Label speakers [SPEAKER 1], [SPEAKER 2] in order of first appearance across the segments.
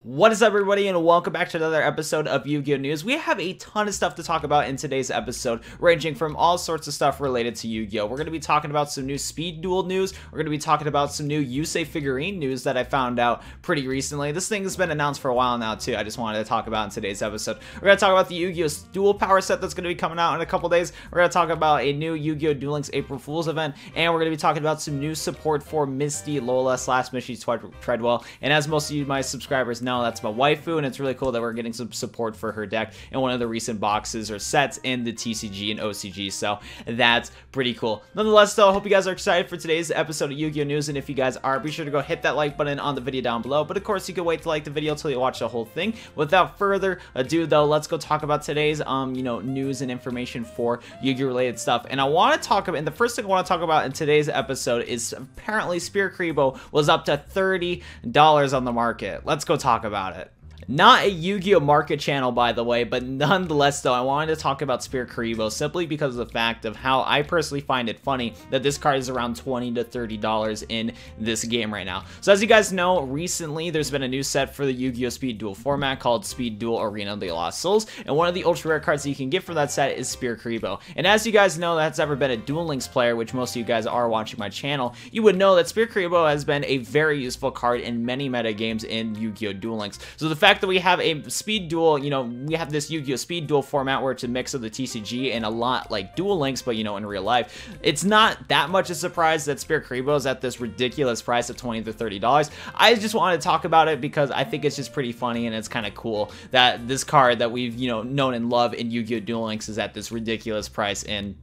[SPEAKER 1] What is up, everybody, and welcome back to another episode of Yu-Gi-Oh! News. We have a ton of stuff to talk about in today's episode, ranging from all sorts of stuff related to Yu-Gi-Oh! We're going to be talking about some new Speed Duel news. We're going to be talking about some new Yusei Figurine news that I found out pretty recently. This thing has been announced for a while now, too. I just wanted to talk about in today's episode. We're going to talk about the Yu-Gi-Oh! Duel Power set that's going to be coming out in a couple days. We're going to talk about a new Yu-Gi-Oh! Duel Links April Fool's event, and we're going to be talking about some new support for Misty Lola / Misty Treadwell. And as most of you, my subscribers, know, that's my waifu, and it's really cool that we're getting some support for her deck in one of the recent boxes or sets in the TCG and OCG, so that's pretty cool. Nonetheless, though, I hope you guys are excited for today's episode of Yu-Gi-Oh! News, and if you guys are, be sure to go hit that like button on the video down below, but of course, you can wait to like the video till you watch the whole thing. Without further ado, though, let's go talk about today's, news and information for Yu-Gi-Oh! Related stuff, and I want to talk about, and the first thing I want to talk about in today's episode is apparently Spirit Kuriboh was up to $30 on the market. Let's go talk about it. Not a Yu-Gi-Oh! Market channel, by the way, but nonetheless, though, I wanted to talk about Spirit Kuriboh simply because of the fact of how I personally find it funny that this card is around $20 to $30 in this game right now. So as you guys know, recently there's been a new set for the Yu-Gi-Oh! Speed Duel format called Speed Duel Arena of the Lost Souls, and one of the ultra rare cards that you can get from that set is Spirit Kuriboh. And as you guys know, that's ever been a Duel Links player, which most of you guys are watching my channel, you would know that Spirit Kuriboh has been a very useful card in many meta games in Yu-Gi-Oh! Duel Links. So the fact that we have a Speed Duel, we have this Yu-Gi-Oh! Speed Duel format where it's a mix of the TCG and a lot like Duel Links, but in real life, it's not that much a surprise that Spirit Kuriboh is at this ridiculous price of $20 to $30. I just wanted to talk about it because I think it's just pretty funny and it's kind of cool that this card that we've, known and love in Yu-Gi-Oh! Duel Links is at this ridiculous price in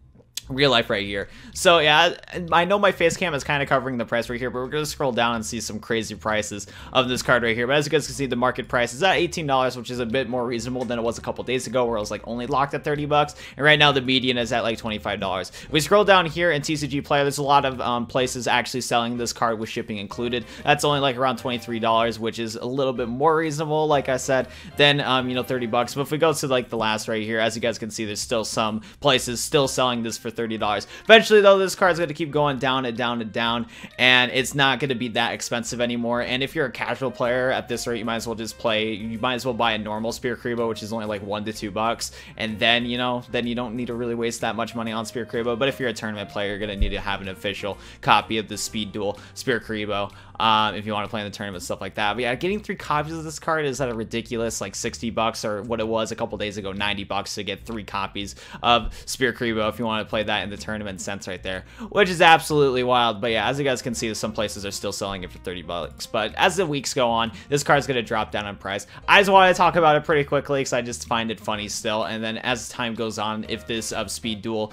[SPEAKER 1] real life right here. So yeah, I know my face cam is kind of covering the price right here, but we're going to scroll down and see some crazy prices of this card right here. But as you guys can see, the market price is at $18, which is a bit more reasonable than it was a couple days ago where it was like only locked at $30, and right now the median is at like $25. If we scroll down here in TCG Player, there's a lot of places actually selling this card with shipping included. That's only like around $23, which is a little bit more reasonable, like I said, than $30. But if we go to like the last right here, as you guys can see, there's still some places still selling this for $30. Eventually, though, this card's going to keep going down and down and down, and it's not going to be that expensive anymore. And if you're a casual player at this rate, you might as well just play. You might as well buy a normal Spirit Kuriboh, which is only like $1 to $2, and then then you don't need to really waste that much money on Spirit Kuriboh. But if you're a tournament player, you're going to need to have an official copy of the Speed Duel Spirit Kuriboh if you want to play in the tournament, stuff like that. But yeah, getting 3 copies of this card is at a ridiculous like $60, or what it was a couple days ago, $90 to get 3 copies of Spirit Kuriboh if you want to play that in the tournament sense right there, which is absolutely wild. But yeah, as you guys can see, some places are still selling it for $30. But as the weeks go on, this card's going to drop down in price. I just want to talk about it pretty quickly because I just find it funny still. And then as time goes on, if this Speed Duel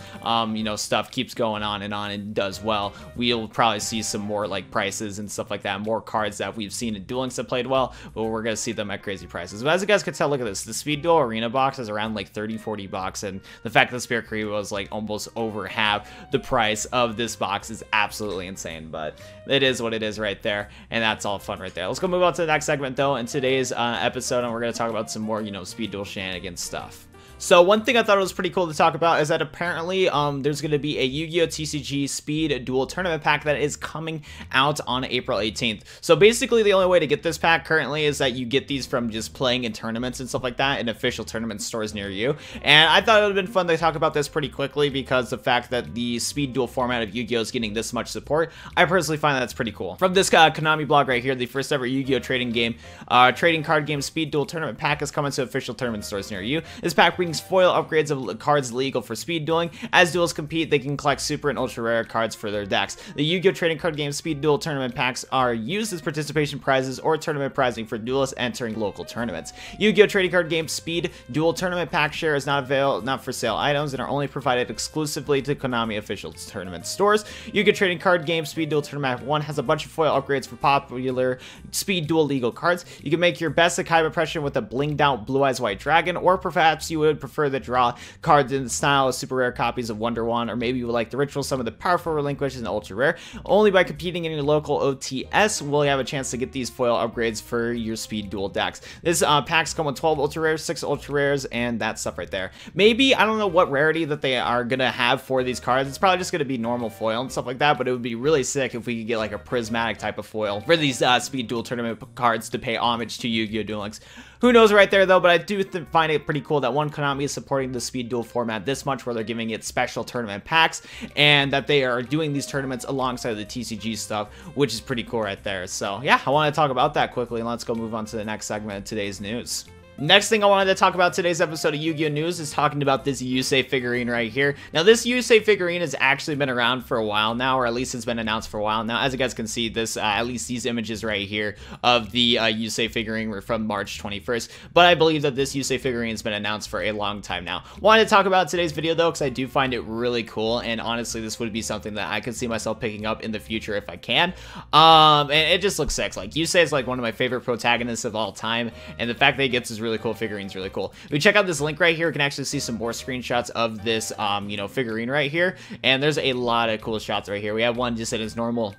[SPEAKER 1] stuff keeps going on and does well, we'll probably see some more like prices and stuff like that, more cards that we've seen in Duel Links that played well, but we're going to see them at crazy prices. But as you guys can tell, look at this, the Speed Duel Arena box is around like $30-40, and the fact that Spirit Kuriboh is like almost over half the price of this box is absolutely insane. But it is what it is right there, and that's all fun right there. Let's go move on to the next segment though in today's episode, and we're going to talk about some more Speed Duel shenanigans stuff. So one thing I thought was pretty cool to talk about is that apparently there's going to be a Yu-Gi-Oh! TCG Speed Duel tournament pack that is coming out on April 18th. So basically the only way to get this pack currently is that you get these from just playing in tournaments and stuff like that in official tournament stores near you. And I thought it would have been fun to talk about this pretty quickly because the fact that the Speed Duel format of Yu-Gi-Oh! Is getting this much support, I personally find that's pretty cool. From this Konami blog right here, the first ever Yu-Gi-Oh! Trading card game Speed Duel tournament pack is coming to official tournament stores near you. This pack brings foil upgrades of cards legal for speed dueling. As duels compete, they can collect super and ultra rare cards for their decks. The Yu-Gi-Oh! Trading card game Speed Duel tournament packs are used as participation prizes or tournament prizing for duelists entering local tournaments. Yu-Gi-Oh! Trading card game Speed Duel tournament pack share is not for sale items and are only provided exclusively to Konami official tournament stores. Yu-Gi-Oh! Trading card game Speed Duel tournament 1 has a bunch of foil upgrades for popular Speed Duel legal cards. You can make your best Akai impression with a blinged out Blue Eyes White Dragon, or perhaps you would prefer to draw cards in the style of super rare copies of Wonder Wand, or maybe you would like the Ritual Summon the Powerful Relinquish and ultra rare, only by competing in your local OTS will you have a chance to get these foil upgrades for your Speed Duel decks. This packs come with 12 ultra rares, 6 ultra rares, and that stuff right there. Maybe, I don't know what rarity that they are gonna have for these cards. It's probably just gonna be normal foil and stuff like that, but it would be really sick if we could get like a prismatic type of foil for these Speed Duel tournament cards to pay homage to Yu-Gi-Oh! Duel Links. Who knows right there though, but I do find it pretty cool that one, Konami is supporting the Speed Duel format this much, where they're giving it special tournament packs, and that they are doing these tournaments alongside the TCG stuff, which is pretty cool right there. So yeah, I want to talk about that quickly, and let's go move on to the next segment of today's news. Next thing I wanted to talk about today's episode of Yu-Gi-Oh! News is talking about this Yusei figurine right here. Now, this Yusei figurine has actually been around for a while now, or at least it's been announced for a while now. As you guys can see, this at least these images right here of the Yusei figurine were from March 21st, but I believe that this Yusei figurine has been announced for a long time now. Wanted to talk about today's video though, because I do find it really cool, and honestly, this would be something that I could see myself picking up in the future if I can. And it just looks sick. Like, Yusei is like one of my favorite protagonists of all time, and the fact that he gets this really cool figurine is really cool. If we check out this link right here, we can actually see some more screenshots of this, you know, figurine right here, and there's a lot of cool shots right here. We have one just in his normal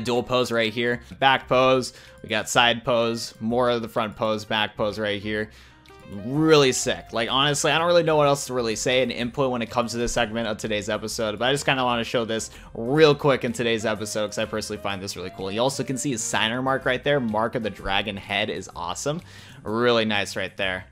[SPEAKER 1] dual pose right here, back pose, we got side pose, more of the front pose, back pose right here. Really sick. Like, honestly, I don't really know what else to really say and input when it comes to this segment of today's episode, but I just kind of want to show this real quick in today's episode because I personally find this really cool. You also can see his signer mark right there. Mark of the Dragon head is awesome. Really nice right there.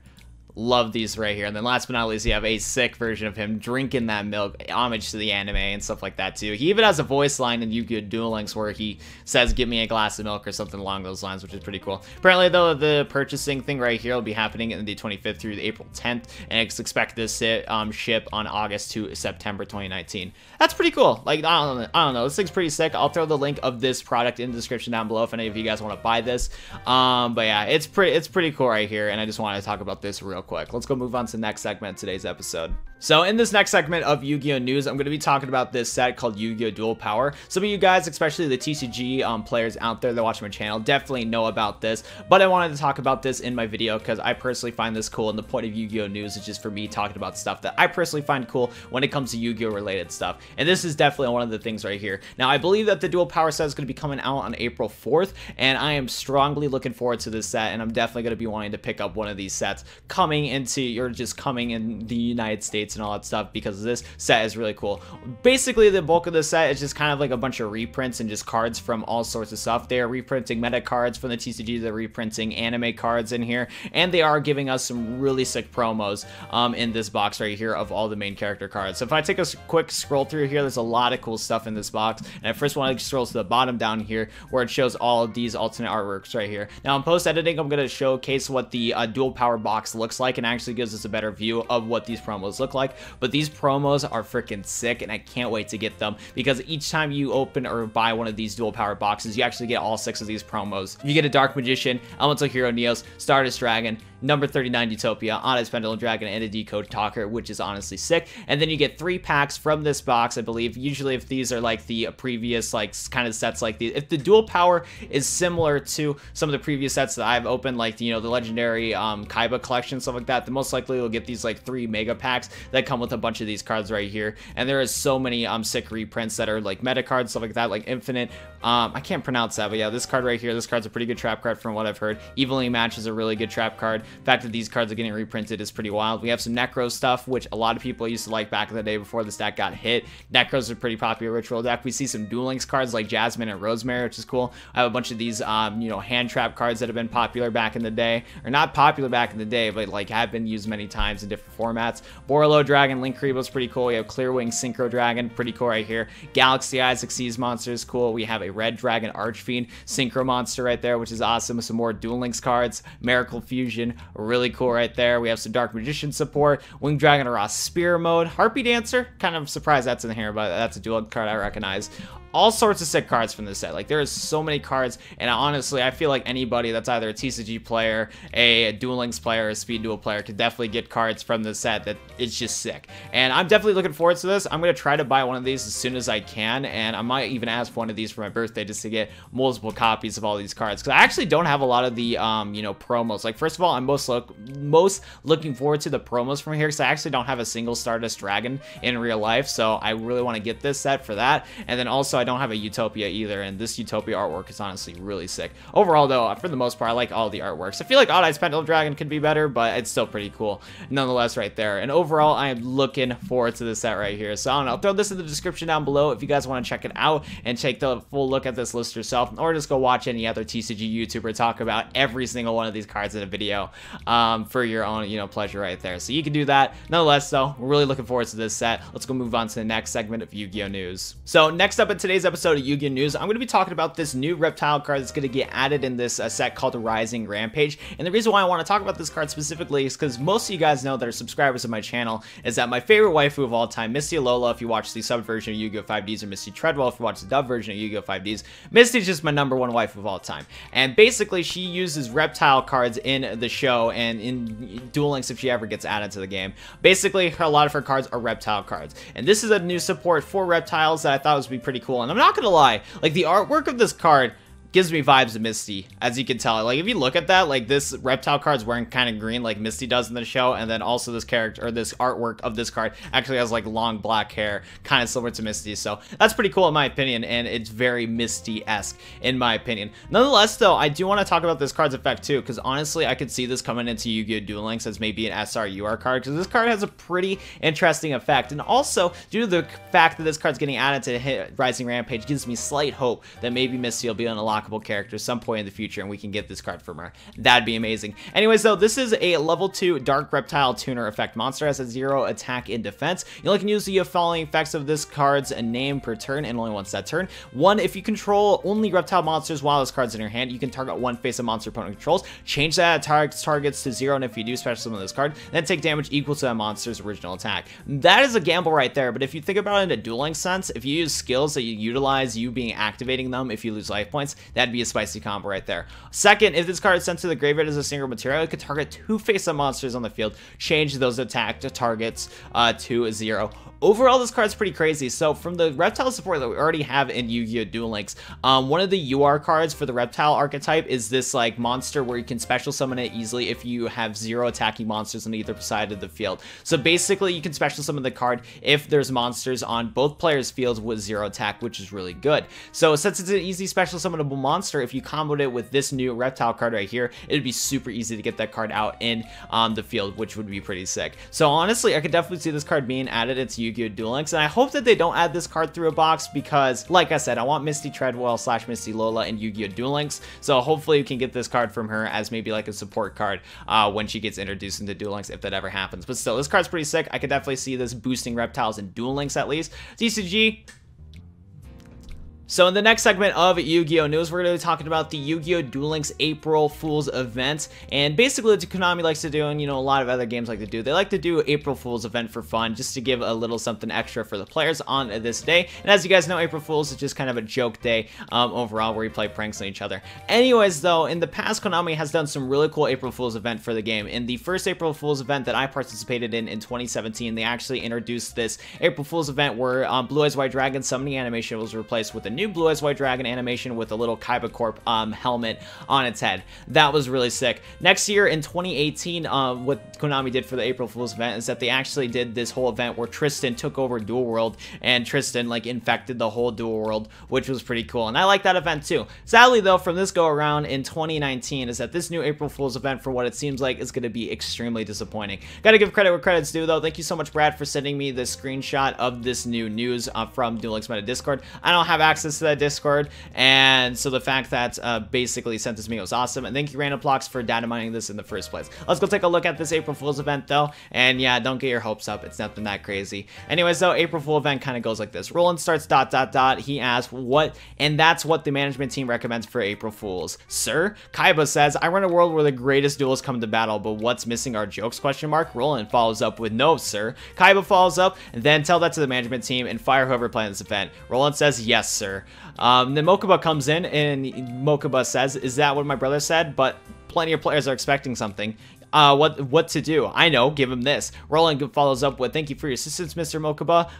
[SPEAKER 1] Love these right here. And then last but not least, you have a sick version of him drinking that milk, homage to the anime and stuff like that too. He even has a voice line in Yu-Gi-Oh! Duel Links where he says, "Give me a glass of milk," or something along those lines, which is pretty cool. Apparently though, the purchasing thing right here will be happening in the 25th through April 10th, and it's expected to ship on August to September 2019. That's pretty cool. Like, I don't know. This thing's pretty sick. I'll throw the link of this product in the description down below if any of you guys want to buy this. But yeah, it's pretty cool right here, and I just wanted to talk about this real quick. Let's go move on to the next segment of today's episode. So in this next segment of Yu-Gi-Oh! News, I'm going to be talking about this set called Yu-Gi-Oh! Duel Power. Some of you guys, especially the TCG players out there that watch my channel, definitely know about this, but I wanted to talk about this in my video because I personally find this cool, and the point of Yu-Gi-Oh! News is just for me talking about stuff that I personally find cool when it comes to Yu-Gi-Oh! Related stuff, and this is definitely one of the things right here. Now, I believe that the Duel Power set is going to be coming out on April 4th, and I am strongly looking forward to this set, and I'm definitely going to be wanting to pick up one of these sets coming into, or just coming in the United States and all that stuff, because this set is really cool. Basically, the bulk of the set is just kind of like a bunch of reprints and just cards from all sorts of stuff. They are reprinting meta cards from the TCG, they're reprinting anime cards in here, and they are giving us some really sick promos in this box right here of all the main character cards. So if I take a quick scroll through here, there's a lot of cool stuff in this box, and I first want to scroll to the bottom down here where it shows all of these alternate artworks right here. Now in post-editing, I'm going to showcase what the Duel Power box looks like, and actually gives us a better view of what these promos look like. But these promos are freaking sick, and I can't wait to get them, because each time you open or buy one of these Duel Power boxes, you actually get all 6 of these promos. You get a Dark Magician, Elemental Hero Neos, Stardust Dragon, number 39 Utopia, Honest Pendulum Dragon, and a Decode Talker, which is honestly sick. And then you get 3 packs from this box, I believe. Usually if these are like the previous like kind of sets like these, if the Duel Power is similar to some of the previous sets that I've opened, like, you know, the legendary Kaiba collection, stuff like that, then most likely you'll get these like 3 mega packs that come with a bunch of these cards right here. And there is so many sick reprints that are like meta cards, stuff like that, like Infinite. I can't pronounce that, but yeah, this card right here, this card's a pretty good trap card from what I've heard. Evenly Match is a really good trap card. The fact that these cards are getting reprinted is pretty wild. We have some Necro stuff, which a lot of people used to like back in the day before this deck got hit. Necro's a pretty popular ritual deck. We see some Duel Links cards like Jasmine and Rosemary, which is cool. I have a bunch of these, you know, hand trap cards that have been popular back in the day, or not popular back in the day, but like have been used many times in different formats. Borolo Dragon, Link Kuriboh's pretty cool. We have Clearwing Synchro Dragon, pretty cool right here. Galaxy Eyes Xyz Monster is cool. We have a Red Dragon Archfiend Synchro Monster right there, which is awesome. Some more Duel Links cards. Miracle Fusion, really cool right there. We have some Dark Magician support. Winged Dragon Raw Spear mode. Harpy Dancer, kind of surprised that's in here, but that's a dual card I recognize. all sorts of sick cards from this set. Like, there is so many cards, and honestly, I feel like anybody that's either a TCG player, a Duel Links player, a Speed Duel player could definitely get cards from this set that it's just sick. And I'm definitely looking forward to this. I'm going to try to buy one of these as soon as I can, and I might even ask for one of these for my birthday just to get multiple copies of all these cards, because I actually don't have a lot of the, you know, promos. Like, first of all, I'm most looking forward to the promos from here, because I actually don't have a single Stardust Dragon in real life, so I really want to get this set for that. And then also, I don't have a Utopia either, and this Utopia artwork is honestly really sick. Overall, though, for the most part, I like all the artworks. I feel like Odd Eyes Pendulum Dragon could be better, but it's still pretty cool nonetheless right there. And overall, I am looking forward to this set right here. So I don't know, I'll throw this in the description down below if you guys want to check it out and take the full look at this list yourself, or just go watch any other TCG YouTuber talk about every single one of these cards in a video for your own, you know, pleasure right there. So you can do that. Nonetheless, though, we're really looking forward to this set. Let's go move on to the next segment of Yu-Gi-Oh! News. So next up in today's episode of Yu-Gi-Oh! News, I'm going to be talking about this new reptile card that's going to get added in this set called the Rising Rampage. And the reason why I want to talk about this card specifically is because most of you guys know that are subscribers of my channel is that my favorite waifu of all time, Misty Alola, if you watch the sub version of Yu-Gi-Oh! 5Ds, or Misty Treadwell, if you watch the dub version of Yu-Gi-Oh! 5Ds, Misty's just my #1 waifu of all time. And basically, she uses reptile cards in the show and in Duel Links if she ever gets added to the game. Basically, a lot of her cards are reptile cards. And this is a new support for reptiles that I thought was be pretty cool. And I'm not gonna lie, like, the artwork of this card gives me vibes of Misty, as you can tell. Like, if you look at that, like, this reptile card's wearing kind of green like Misty does in the show, and then also this character, or this artwork of this card actually has like long black hair, kind of similar to Misty. So that's pretty cool in my opinion, and it's very Misty-esque in my opinion. Nonetheless, though, I do want to talk about this card's effect too, because honestly, I could see this coming into Yu-Gi-Oh! Duel Links as maybe an SRUR card, because this card has a pretty interesting effect. And also, due to the fact that this card's getting added to hit Rising Rampage, gives me slight hope that maybe Misty will be unlockable character some point in the future, and we can get this card from her. That'd be amazing. Anyways, though, this is a level 2 Dark Reptile Tuner effect monster. Has a 0 attack in defense. You only can use the following effects of this card's name per turn, and only once that turn. 1, if you control only reptile monsters while this card's in your hand, you can target one face of monster opponent controls, change that targets to 0, and if you do special summon this card, then take damage equal to that monster's original attack. That is a gamble right there, but if you think about it in a dueling sense, if you use skills that you utilize you being activating them if you lose life points, that'd be a spicy combo right there. Second, if this card is sent to the graveyard as a single material, it could target 2 face-up monsters on the field, change those attack targets to 0. Overall, this card's pretty crazy. So from the reptile support that we already have in Yu-Gi-Oh! Duel Links, one of the UR cards for the reptile archetype is this like monster where you can special summon it easily if you have 0 attacking monsters on either side of the field. So basically, you can special summon the card if there's monsters on both players' fields with 0 attack, which is really good. So since it's an easy special summonable monster, if you comboed it with this new reptile card right here, it'd be super easy to get that card out in the field, which would be pretty sick. So honestly, I could definitely see this card being added into Yu-Gi-Oh! Duel Links, and I hope that they don't add this card through a box, because like I said, I want Misty Treadwell / Misty Lola in Yu-Gi-Oh! Duel Links, so hopefully you can get this card from her as maybe like a support card when she gets introduced into Duel Links, if that ever happens. But still, this card's pretty sick. I could definitely see this boosting reptiles in Duel Links at least. TCG. So in the next segment of Yu-Gi-Oh! News, we're going to be talking about the Yu-Gi-Oh! Duel Links April Fool's event. And basically what Konami likes to do, and you know, a lot of other games like to do, they like to do April Fool's event for fun, just to give a little something extra for the players on this day. And as you guys know, April Fool's is just kind of a joke day overall, where you play pranks on each other. Anyways, though, in the past, Konami has done some really cool April Fool's event for the game. In the first April Fool's event that I participated in 2017, they actually introduced this April Fool's event where Blue Eyes White Dragon summoning animation was replaced with a new Blue Eyes White Dragon animation with a little Kaiba Corp helmet on its head. That was really sick. Next year in 2018, what Konami did for the April Fool's event is that they actually did this whole event where Tristan took over Duel World, and Tristan like infected the whole Duel World, which was pretty cool, and I like that event too. Sadly though, from this go around in 2019, is that this new April Fool's event, for what it seems like, is going to be extremely disappointing. Gotta give credit where credit's due though. Thank you so much, Brad, for sending me the screenshot of this new news from Duel Links Meta Discord. I don't have access to that Discord, and so the fact that basically sent this to me was awesome, and thank you Randomblocks for data mining this in the first place. Let's go take a look at this April Fool's event though, and yeah, don't get your hopes up, it's nothing that crazy. Anyways though, April Fool event kind of goes like this. Roland starts ... He asks what, and that's what the management team recommends for April Fools. Sir? Kaiba says, I run a world where the greatest duels come to battle, but what's missing are jokes, ? Roland follows up with no sir. Kaiba follows up, and then tell that to the management team and fire whoever planned this event. Roland says, yes sir. sir. Then Mokuba comes in and Mokuba says, "Is that what my brother said?" But plenty of players are expecting something. What to do? I know, give him this. Roland follows up with, "Thank you for your assistance, Mr. Mokuba, ...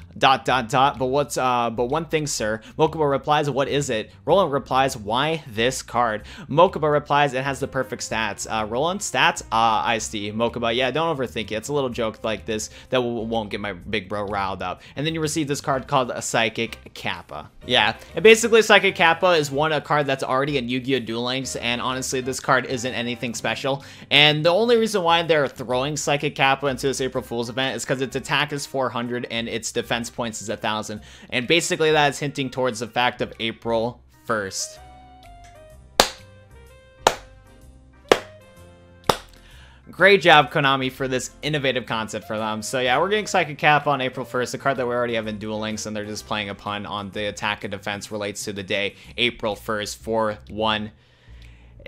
[SPEAKER 1] But one thing, sir." Mokuba replies, "What is it?" Roland replies, "Why this card?" Mokuba replies, "It has the perfect stats." Roland, "Stats?" I see. Mokuba, "Yeah, don't overthink it. It's a little joke like this that won't get my big bro riled up." And then you receive this card called a Psychic Kappa. Yeah, and basically Psychic Kappa is a card that's already in Yu-Gi-Oh! Duel Links, and honestly, this card isn't anything special. And the only reason why they're throwing Psychic Kappa into this April Fool's event is because its attack is 400 and its defense points is 1,000. And basically that is hinting towards the fact of April 1st. Great job, Konami, for this innovative concept for them. So yeah, we're getting Psychic Kappa on April 1st, a card that we already have in Duel Links, and they're just playing a pun on the attack and defense relates to the day, April 1st, 4/1.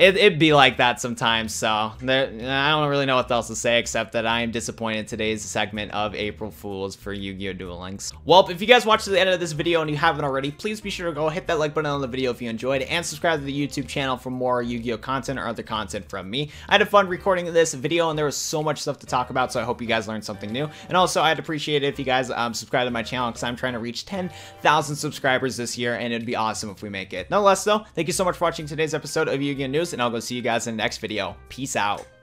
[SPEAKER 1] It'd be like that sometimes, so I don't really know what else to say except that I am disappointed in today's segment of April Fools for Yu-Gi-Oh! Duel Links. Well, if you guys watched to the end of this video and you haven't already, please be sure to go hit that like button on the video if you enjoyed, and subscribe to the YouTube channel for more Yu-Gi-Oh! Content or other content from me. I had fun recording this video, and there was so much stuff to talk about, so I hope you guys learned something new. And also, I'd appreciate it if you guys subscribe to my channel, because I'm trying to reach 10,000 subscribers this year, and it'd be awesome if we make it. Nonetheless, though, thank you so much for watching today's episode of Yu-Gi-Oh! News, and I'll go see you guys in the next video. Peace out.